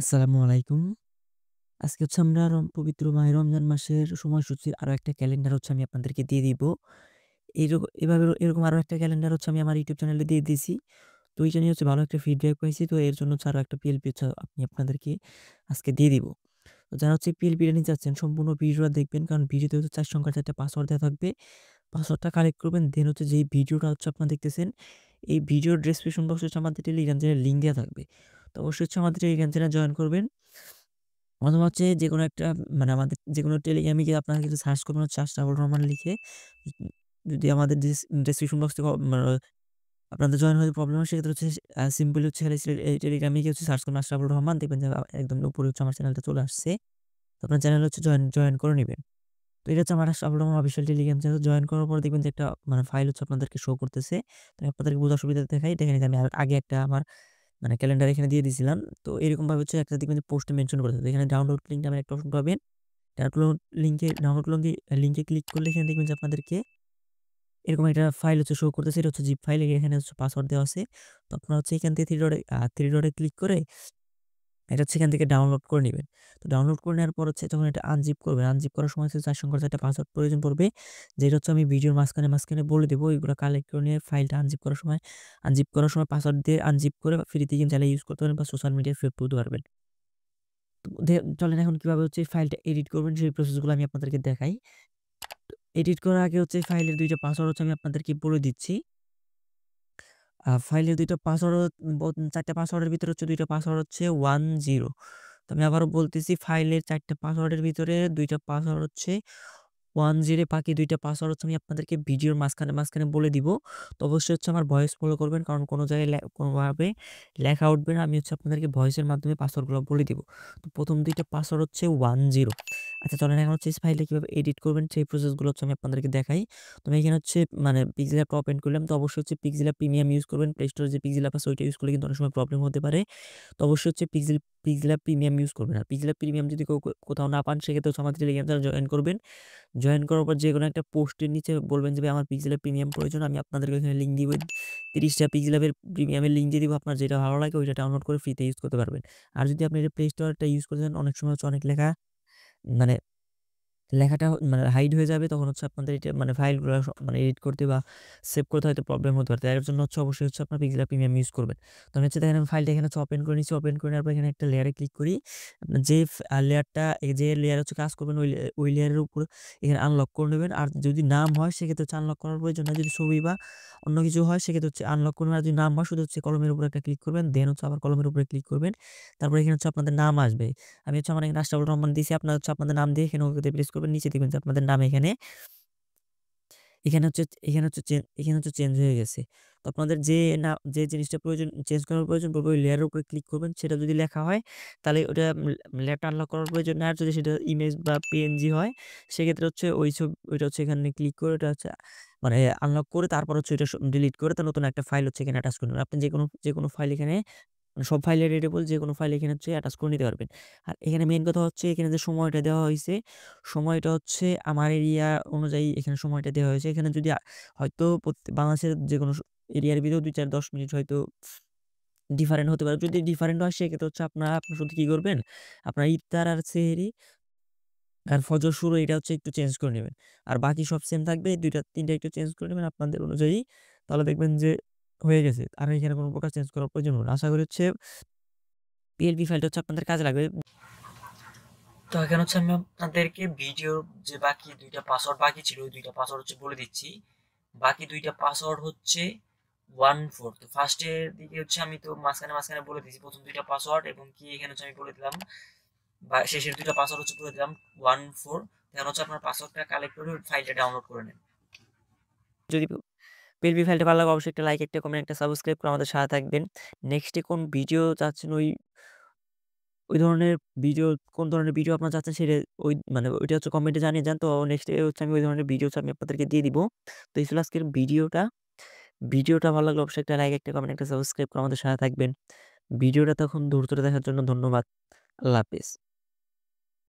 আসসালামু আলাইকুম। আজকে হচ্ছে আমরা পবিত্র মাহে রমজান মাসের সময়সূচির আরো একটা ক্যালেন্ডার হচ্ছে আমি আপনাদেরকে দিয়ে দিব। এভাবে এরকম আরো একটা ক্যালেন্ডার হচ্ছে আমি আমার YouTube চ্যানেলে দিয়ে দিছি। তো এইটা নিয়ে হচ্ছে ভালো একটা ফিডব্যাক পাইছি। তো এর জন্য হচ্ছে আরো একটা PLP হচ্ছে আমি আপনাদেরকে আজকে দিয়ে দিব। তো যারা হচ্ছে PLP টা নিতে চাচ্ছেন সম্পূর্ণ ভিডিওটা দেখবেন। কারণ ভিডিওতে হচ্ছে ৪ সংখ্যার ৪ টা পাসওয়ার্ড দেওয়া থাকবে। পাসওয়ার্ডটা কালেক্ট করবেন। দেন হচ্ছে যেই ভিডিওটা হচ্ছে আপনারা দেখতেছেন, এই ভিডিওর ডেসক্রিপশন বক্সে হচ্ছে আমাদের টেলিগ্রাম চ্যানেলের লিঙ্ক দেওয়া থাকবে। তো অবশ্যই হচ্ছে আমাদের টেলিগ্রাম চ্যানেলে জয়েন করবেন। অথবা হচ্ছে যেকোনো একটা মানে আমাদের যেকোনো টেলিগ্রামে গিয়ে আপনারা কিছু সার্চ করবেন হচ্ছে আশরাফুর রহমান লিখে। যদি আমাদের ডেসক্রিপশন বক্স থেকে আপনাদের জয়েন হতে প্রবলেম হয় সেক্ষেত্রে হচ্ছে সিম্পলি হচ্ছে খালি এই টেলিগ্রামে গিয়ে হচ্ছে সার্চ করবেন আশরাফুর রহমান দেখবেন যে একদম উপরে হচ্ছে আমার চ্যানেলটা চলে আসছে। তো আপনার চ্যানেল হচ্ছে জয়েন করে নিবেন। তো এটা হচ্ছে আমার Ashrafur Rahman official Telegram channel. Join করার পর দেখবেন যে একটা মানে ফাইল হচ্ছে আপনাদেরকে শো করতেছে। তো আমি আপনাদেরকে বোঝার সুবিধার্থে দেখাই। দেখেন এই যে আমি আগে একটা আমার মানে ক্যালেন্ডার এখানে দিয়ে দিয়েছিলাম। তো এরকমভাবে হচ্ছে একটা দেখবেন যে পোস্টে মেনশন করে দেবে। এখানে ডাউনলোড লিঙ্ক নামে একটা অপশন পাবেন। ডাউনলোড লিঙ্কে ক্লিক করলে এখানে দেখবেন যে আপনাদেরকে এরকম একটা ফাইল হচ্ছে শো করতেছে। এটা হচ্ছে জিপ ফাইল। এখানে হচ্ছে পাসওয়ার্ড দেওয়া আছে। তো আপনারা হচ্ছে এখান থেকে থ্রি ডটে ক্লিক করে এটা হচ্ছে এখান থেকে ডাউনলোড করে নিবেন। তো ডাউনলোড করে নেওয়ার পর হচ্ছে যখন এটা আনজিপ করবেন, আনজিপ করার সময় হচ্ছে ৪ সংখ্যার ৪ টা পাসওয়ার্ড প্রয়োজন পড়বে। যেটা হচ্ছে আমি ভিডিওর মাঝখানে বলে দেব। এগুলো কালেক্ট করে নিয়ে ফাইলটা আনজিপ করার সময় পাসওয়ার্ড দিয়ে আনজিপ করে ফ্রিতে কিন্তু চাইলে ইউজ করতে পারেন বা সোশ্যাল মিডিয়ায় সেভ করতে পারবেন। তো চলেন এখন কিভাবে হচ্ছে এই ফাইলটা এডিট করবেন সেই প্রসেসগুলো আমি আপনাদেরকে দেখাই। এডিট করার আগে হচ্ছে ফাইলের ২ টা পাসওয়ার্ড হচ্ছে আমি আপনাদেরকে বলে দিচ্ছি। ফাইলের ২ টা পাসওয়ার্ড ৪ টা পাসওয়ার্ডের ভিতরে হচ্ছে ২ টা পাসওয়ার্ড হচ্ছে 10। তো আমি আবারও বলতেছি ফাইলের ৪ টা পাসওয়ার্ডের ভিতরে ২ টা পাসওয়ার্ড হচ্ছে 10 বাকি ২ টা পাসওয়ার্ড হচ্ছে আমি আপনাদেরকে ভিডিওর মাঝখানে বলে দিব। তো অবশ্যই হচ্ছে আমার ভয়েস ফলো করবেন। কারণ কোনো জায়গায় কোনোভাবে লেখা উঠবে না। আমি হচ্ছে আপনাদেরকে ভয়েসের মাধ্যমে পাসওয়ার্ডগুলো বলে দিব। তো ১ম ২ টা পাসওয়ার্ড হচ্ছে 10। আচ্ছা চলেন এখন হচ্ছে এই ফাইলটা কিভাবে এডিট করবেন সেই প্রসেসগুলো হচ্ছে আমি আপনাদেরকে দেখাই। তো আমি এখানে হচ্ছে মানে পিক্সেল অ্যাপটা ওপেন করলাম। তো অবশ্যই হচ্ছে পিক্সেল অ্যাপ প্রিমিয়াম ইউজ করবেন। প্লে স্টোরে যে পিক্সেল অ্যাপ আছে ওইটা ইউজ করলে কিন্তু অনেক সময় প্রবলেম হতে পারে। তো অবশ্যই হচ্ছে পিক্সেল অ্যাপ প্রিমিয়াম ইউজ করবেন। আর পিক্সেল অ্যাপ প্রিমিয়াম যদি কোথাও না পান সেক্ষেত্রে হচ্ছে আমাদের টেলিগ্রাম চ্যানেলে জয়েন করবেন। জয়েন করার পর যেকোনো একটা পোস্টের নিচে বলবেন যে ভাই আমার পিক্সেল অ্যাপ প্রিমিয়াম প্রয়োজন। আমি আপনাদেরকে ওখানে লিঙ্ক দিব। ৩০ টা পিক্সেল অ্যাপের প্রিমিয়ামের লিঙ্ক দিয়ে দিব। আপনার যেটা ভালো লাগে ওইটা ডাউনলোড করে ফ্রিতে ইউজ করতে পারবেন। আর যদি আপনি এটা প্লে স্টোরটা ইউজ করতে চান অনেক সময় হচ্ছে অনেক লেখা মানে লেখাটা মানে হাইড হয়ে যাবে তখন হচ্ছে আপনাদের এটা মানে ফাইলগুলো মানে এডিট করতে বা সেভ করতে হয়তো প্রবলেম হতে পারে। এর জন্য হচ্ছে অবশ্যই হচ্ছে আপনার পিক্সেল প্রিমিয়াম ইউজ করবেন। তো আমি হচ্ছে দেখেন আমি ফাইলটা এখানে হচ্ছে ওপেন করে নিচ্ছি। ওপেন করে নেওয়ার পর এখানে একটা লেয়ারে ক্লিক করি। আপনার যে লেয়ার হচ্ছে কাজ করবেন ওই লেয়ারের উপর এখানে আনলক করে নেবেন। আর যদি নাম হয় সেক্ষেত্রে হচ্ছে আনলক করার প্রয়োজন নাই। যদি ছবি বা অন্য কিছু হয় সেক্ষেত্রে হচ্ছে আনলক করবেন। আর যদি নাম হয় শুধু হচ্ছে কলমের উপর একটা ক্লিক করবেন। দেন হচ্ছে আবার কলমের উপরে ক্লিক করবেন। তারপরে এখানে হচ্ছে আপনাদের নাম আসবে। আমি হচ্ছে আমার এখানে আশরাফুল রহমান দিয়েছি। আপনারা হচ্ছে আপনাদের নাম দিয়ে এখানে ওকেতে প্রেস করবেন। নিচে দেখবেন যে আপনাদের নাম এখানে হচ্ছে চেঞ্জ হয়ে গেছে। তো আপনাদের যে জিনিসটা প্রয়োজন চেঞ্জ করার প্রয়োজন পড়বে ওই লেয়ারের উপরে ক্লিক করবেন। সেটা যদি লেখা হয় তাহলে ওটা লেয়ারটা আনলক করার প্রয়োজন নাই। আর যদি সেটা ইমেজ বা পিএনজি হয় সেক্ষেত্রে হচ্ছে ওইটা হচ্ছে এখানে ক্লিক করে ওটা হচ্ছে মানে আনলক করে তারপর হচ্ছে ওইটা ডিলিট করে তার নতুন একটা ফাইল হচ্ছে এখানে অ্যাটাচ করে নেবেন। আপনি যেকোনো ফাইল এখানে মানে সব ফাইলের রিডেবল যেকোনো ফাইল এখানে হচ্ছে অ্যাটাচ করে নিতে পারবেন। আর এখানে মেইন কথা হচ্ছে এখানে যে সময়টা দেওয়া হইছে, সময়টা হচ্ছে আমার এরিয়া অনুযায়ী এখানে সময়টা দেওয়া হয়েছে। এখানে যদি হয়তো বাংলাদেশের যেকোনো এরিয়ার ভিতরেও ২, ৪, ১০ মিনিট হয়তো ডিফারেন্ট হতে পারে। যদি ডিফারেন্ট হয় সেক্ষেত্রে হচ্ছে আপনার শুধু কি করবেন? আপনার ইফতার আর সেহরি আর ফজর শুরু এটা হচ্ছে একটু চেঞ্জ করে নেবেন। আর বাকি সব সেম থাকবে। ২ টা ৩ টা একটু চেঞ্জ করে নেবেন আপনাদের অনুযায়ী। তাহলে দেখবেন যে হয়ে গেছে। আর এখানে কোনো প্রকার চেঞ্জ করার প্রয়োজন হবে না। আশা করি হচ্ছে পিএলপি ফাইলটা হচ্ছে আপনাদের কাজে লাগবে। তো এখানে হচ্ছে আমি আপনাদেরকে ভিডিওর যে বাকি ২ টা পাসওয়ার্ড বাকি ছিল, ওই ২ টা পাসওয়ার্ড হচ্ছে বলে দিচ্ছি। বাকি ২ টা পাসওয়ার্ড হচ্ছে 14। তো ফার্স্টের দিকে হচ্ছে আমি তো মাঝখানে বলে দিয়েছি ১ম ২ টা পাসওয়ার্ড এবং কি এখানে হচ্ছে আমি বলে দিলাম বা শেষের ২ টা পাসওয়ার্ড হচ্ছে বলে দিলাম 14। এখন হচ্ছে আপনার পাসওয়ার্ডটা কালেক্ট করে ফাইলটা ডাউনলোড করে নেন। যদি পিএলপি ফাইলটা ভালো লাগে অবশ্যই একটা লাইক, একটা কমেন্ট, একটা সাবস্ক্রাইব করে আমাদের সাথে থাকবেন। নেক্সটে কোন ভিডিও চাচ্ছেন ওই ধরনের ভিডিও কোন ধরনের ভিডিও আপনারা চাচ্ছেন সেটা মানে ওইটা হচ্ছে কমেন্টে জানিয়ে যান। তো নেক্সট এ হচ্ছে আমি ওই ধরনের ভিডিও হচ্ছে আমি আপনাদেরকে দিয়ে দিব। তো এই ছিল আজকের ভিডিওটা। ভিডিওটা ভালো লাগলে অবশ্যই একটা লাইক, একটা কমেন্ট, একটা সাবস্ক্রাইব করে আমাদের সাথে থাকবেন। ভিডিওটা তখন ধৈর্য ধরে দেখার জন্য ধন্যবাদ। আল্লাহ হাফেজ।